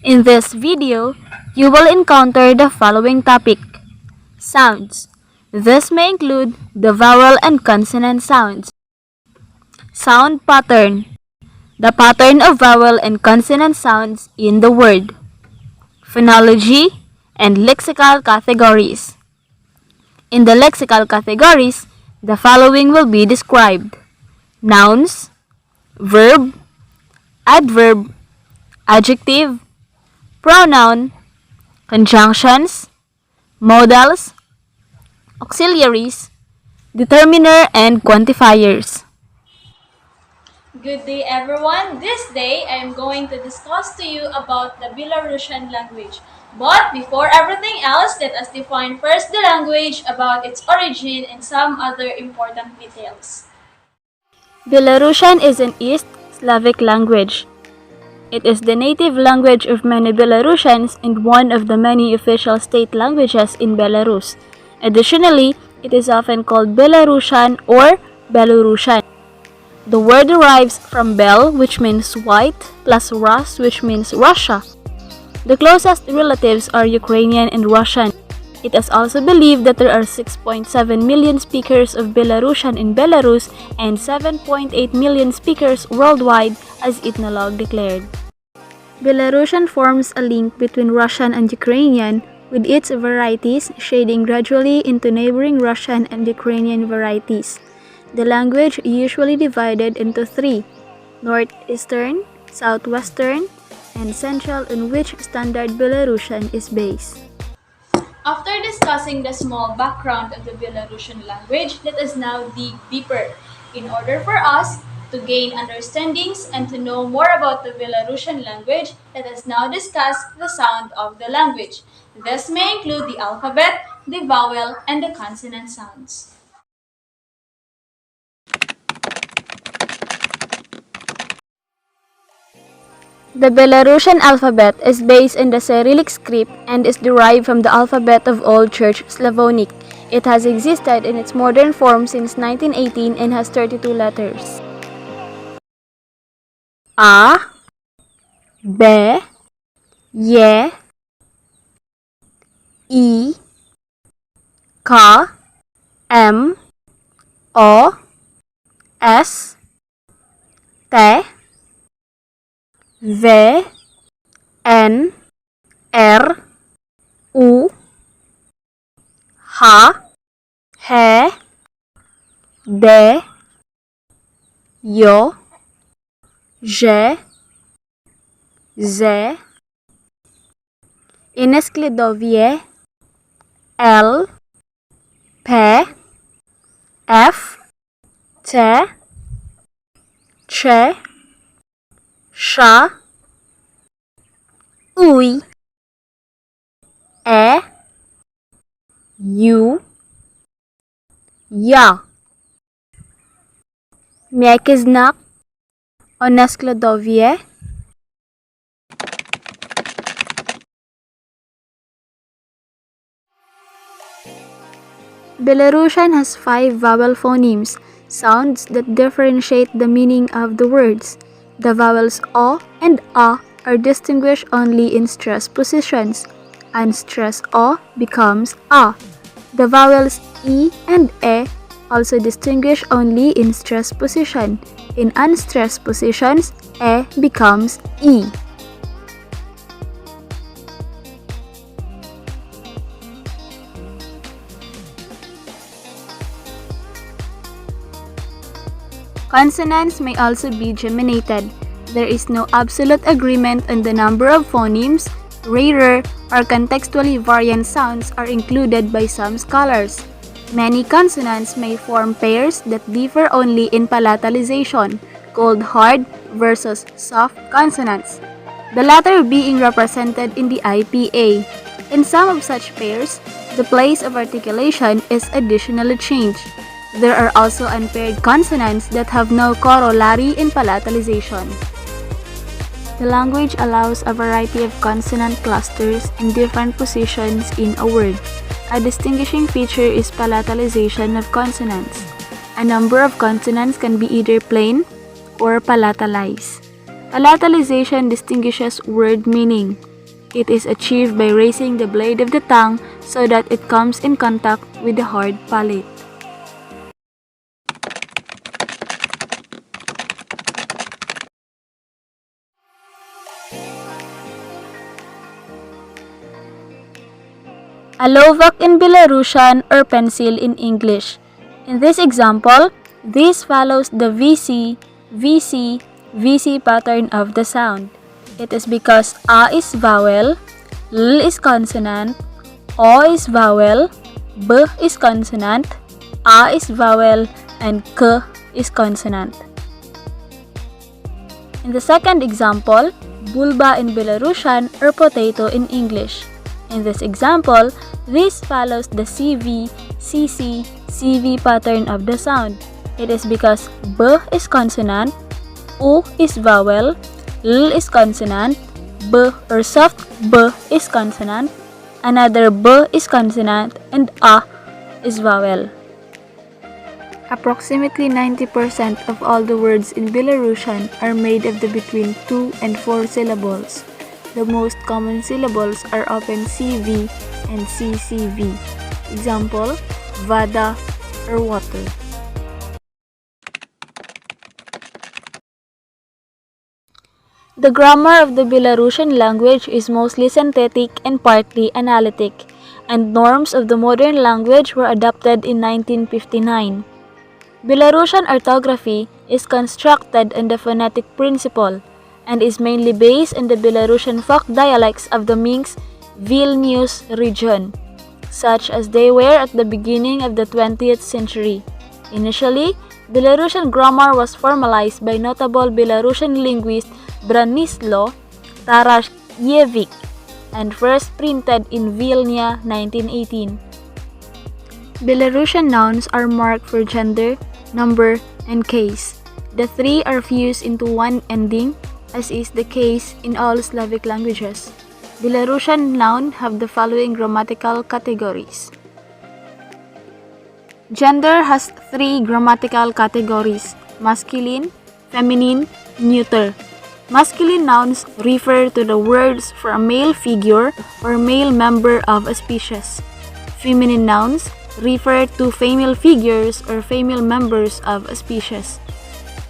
In this video, you will encounter the following topic: sounds. This may include the vowel and consonant sounds. Sound pattern. The pattern of vowel and consonant sounds in the word. Phonology and lexical categories. In the lexical categories, the following will be described: nouns, verb, adverb, adjective, pronoun, conjunctions, modals, auxiliaries, determiner, and quantifiers. Good day everyone! This day I am going to discuss to you about the Belarusian language. But before everything else, let us define first the language, about its origin, and some other important details. Belarusian is an East Slavic language. It is the native language of many Belarusians and one of the many official state languages in Belarus. Additionally, it is often called Belarusian or Belarusian. The word derives from Bel, which means white, plus Rus, which means Russia. The closest relatives are Ukrainian and Russian. It is also believed that there are 6.7 million speakers of Belarusian in Belarus and 7.8 million speakers worldwide, as Ethnologue declared. Belarusian forms a link between Russian and Ukrainian, with its varieties shading gradually into neighboring Russian and Ukrainian varieties. The language usually divided into three: Northeastern, Southwestern, and Central, on which Standard Belarusian is based. After discussing the small background of the Belarusian language, let us now dig deeper. In order for us to gain understandings and to know more about the Belarusian language, let us now discuss the sound of the language. This may include the alphabet, the vowel, and the consonant sounds. The Belarusian alphabet is based on the Cyrillic script and is derived from the alphabet of Old Church Slavonic. It has existed in its modern form since 1918 and has 32 letters. A, B, Y, I, K, M, O, S, T, V, N, R, U, H, H, D, J, Ž, Z, Inesklidowie, L, P, F, T, Č, Š, Uj, E, U, Ja. Mjaki znak Onesklidowie. Belarusian has 5 vowel phonemes, sounds that differentiate the meaning of the words. The vowels O and A are distinguished only in stress positions. Unstressed O becomes A. The vowels E and E also distinguish only in stress position. In unstressed positions, E becomes E. Consonants may also be geminated. There is no absolute agreement on the number of phonemes. Rarer or contextually variant sounds are included by some scholars. Many consonants may form pairs that differ only in palatalization, called hard versus soft consonants, the latter being represented in the IPA. In some of such pairs, the place of articulation is additionally changed. There are also unpaired consonants that have no corollary in palatalization. The language allows a variety of consonant clusters in different positions in a word. A distinguishing feature is palatalization of consonants. A number of consonants can be either plain or palatalized. Palatalization distinguishes word meaning. It is achieved by raising the blade of the tongue so that it comes in contact with the hard palate. A lovak in Belarusian or pencil in English. In this example, this follows the VC, VC, VC pattern of the sound. It is because A is vowel, L is consonant, O is vowel, B is consonant, A is vowel, and K is consonant. In the second example, bulba in Belarusian or potato in English. In this example, this follows the CV, CC, CV pattern of the sound. It is because B is consonant, U is vowel, L is consonant, B or soft B is consonant, another B is consonant, and A is vowel. Approximately 90% of all the words in Belarusian are made of the between 2 and 4 syllables. The most common syllables are often CV and CCV. Example, vada or water. The grammar of the Belarusian language is mostly synthetic and partly analytic, and norms of the modern language were adopted in 1959. Belarusian orthography is constructed on the phonetic principle and is mainly based on the Belarusian folk dialects of the Minsk, Vilnius region, such as they were at the beginning of the 20th century. Initially, Belarusian grammar was formalized by notable Belarusian linguist Branislaw Tarasiewicz and first printed in Vilna 1918. Belarusian nouns are marked for gender, number, and case. The three are fused into one ending, as is the case in all Slavic languages. Belarusian nouns have the following grammatical categories. Gender has three grammatical categories: masculine, feminine, neuter. Masculine nouns refer to the words for a male figure or male member of a species. Feminine nouns refer to female figures or female members of a species.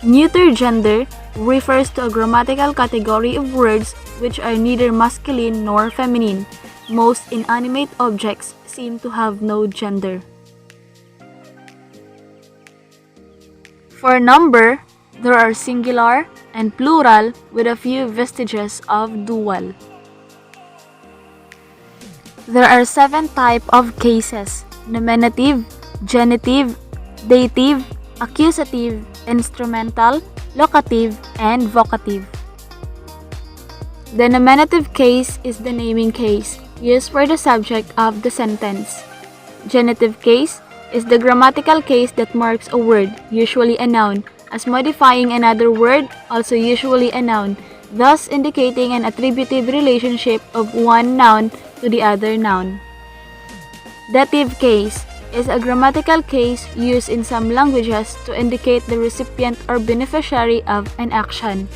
Neuter gender refers to a grammatical category of words which are neither masculine nor feminine. Most inanimate objects seem to have no gender. For number, there are singular and plural with a few vestiges of dual. There are 7 types of cases: nominative, genitive, dative, accusative, instrumental, locative, and vocative. The nominative case is the naming case used for the subject of the sentence. Genitive case is the grammatical case that marks a word, usually a noun, as modifying another word, also usually a noun, thus indicating an attributive relationship of one noun to the other noun. Dative case is a grammatical case used in some languages to indicate the recipient or beneficiary of an action.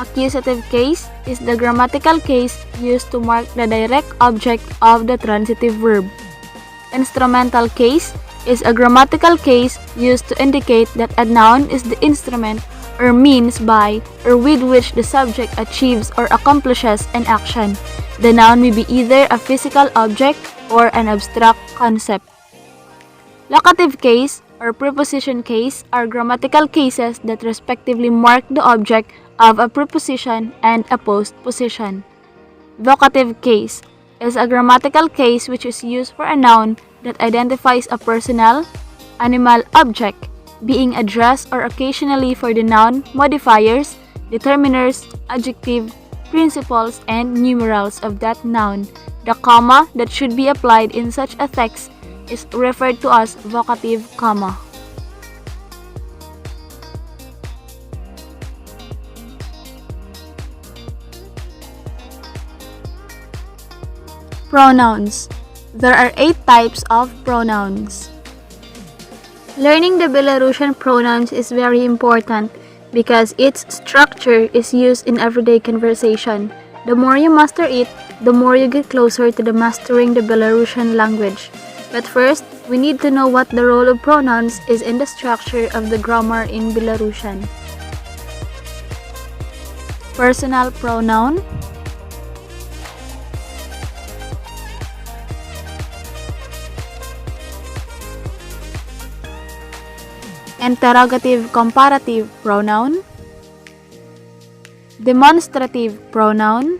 Accusative case is the grammatical case used to mark the direct object of the transitive verb. Instrumental case is a grammatical case used to indicate that a noun is the instrument or means by or with which the subject achieves or accomplishes an action. The noun may be either a physical object or an abstract concept. Locative case or preposition case are grammatical cases that respectively mark the object of a preposition and a postposition. Vocative case is a grammatical case which is used for a noun that identifies a personal, animal object, being addressed or occasionally for the noun, modifiers, determiners, adjective, principles, and numerals of that noun. The comma that should be applied in such a text is referred to as vocative comma. Pronouns. There are 8 types of pronouns. Learning the Belarusian pronouns is very important because its structure is used in everyday conversation. The more you master it, the more you get closer to the mastering the Belarusian language. But first, we need to know what the role of pronouns is in the structure of the grammar in Belarusian. Personal pronoun, interrogative comparative pronoun, demonstrative pronoun,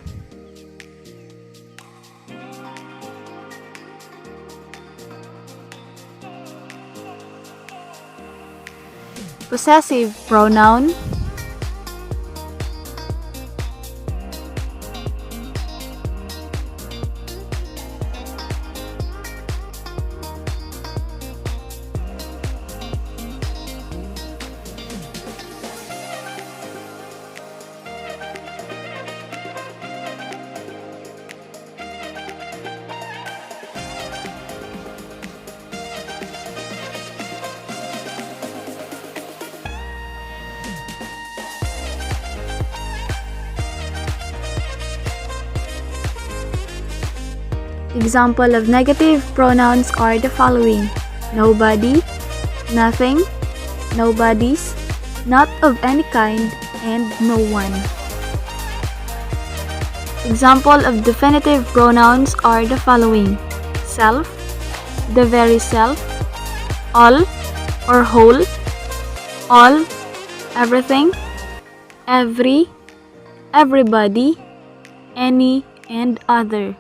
possessive pronoun, Example of negative pronouns are the following: nobody, nothing, nobody's, not of any kind, and no one. Example of definitive pronouns are the following: self, the very self, all or whole, all, everything, every, everybody, any, and other.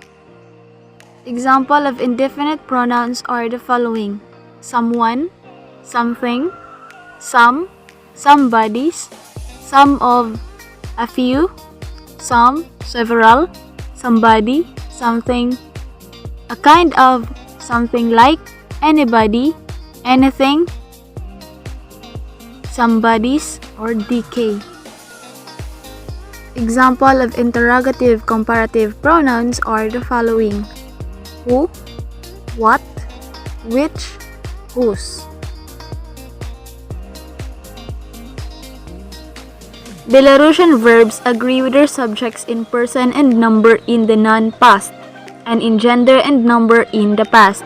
Example of indefinite pronouns are the following: someone, something, some, somebody's, some of, a few, some, several, somebody, something, a kind of, something like, anybody, anything, somebody's, or DK. Example of interrogative comparative pronouns are the following: who, what, which, whose. Belarusian verbs agree with their subjects in person and number in the non-past, and in gender and number in the past.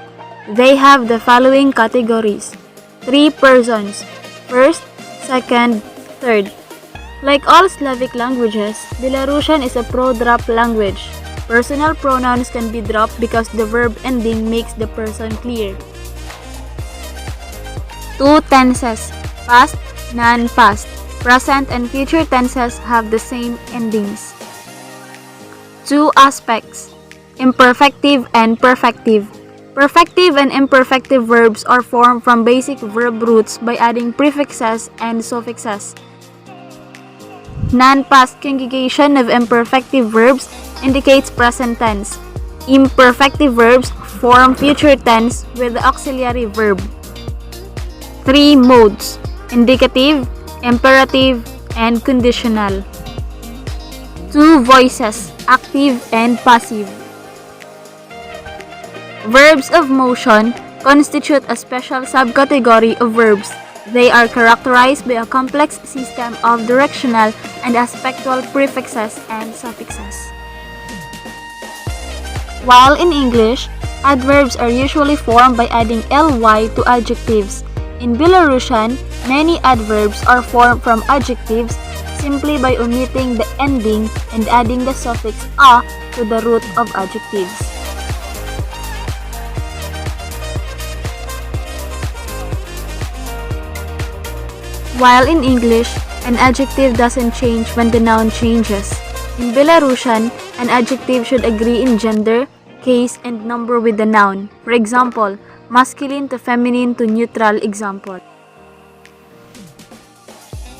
They have the following categories: 3 persons, first, second, third. Like all Slavic languages, Belarusian is a pro-drop language. Personal pronouns can be dropped because the verb ending makes the person clear. 2 tenses, past, non-past. Present and future tenses have the same endings. 2 aspects, imperfective and perfective. Perfective and imperfective verbs are formed from basic verb roots by adding prefixes and suffixes. Non-past conjugation of imperfective verbs indicates present tense. Imperfective verbs form future tense with the auxiliary verb. 3 modes: indicative, imperative, and conditional. 2 voices, active and passive. Verbs of motion constitute a special subcategory of verbs. They are characterized by a complex system of directional and aspectual prefixes and suffixes. While in English, adverbs are usually formed by adding ly to adjectives. In Belarusian, many adverbs are formed from adjectives simply by omitting the ending and adding the suffix a to the root of adjectives. While in English, an adjective doesn't change when the noun changes. In Belarusian, an adjective should agree in gender, case, and number with the noun. For example, masculine to feminine to neutral example.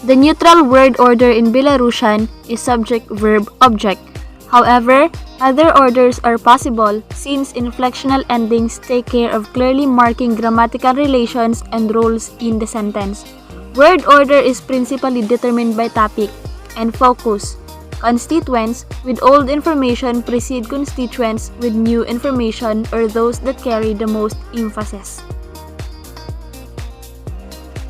The neutral word order in Belarusian is subject, verb, object. However, other orders are possible since inflectional endings take care of clearly marking grammatical relations and roles in the sentence. Word order is principally determined by topic and focus. Constituents with old information precede constituents with new information or those that carry the most emphasis.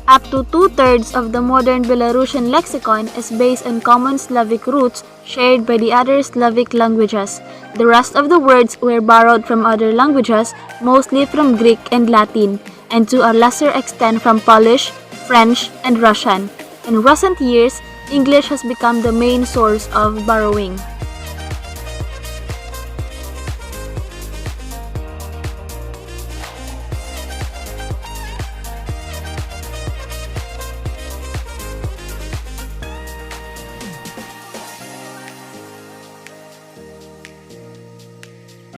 Up to 2/3 of the modern Belarusian lexicon is based on common Slavic roots shared by the other Slavic languages. The rest of the words were borrowed from other languages, mostly from Greek and Latin, and to a lesser extent from Polish, French, and Russian. In recent years, English has become the main source of borrowing.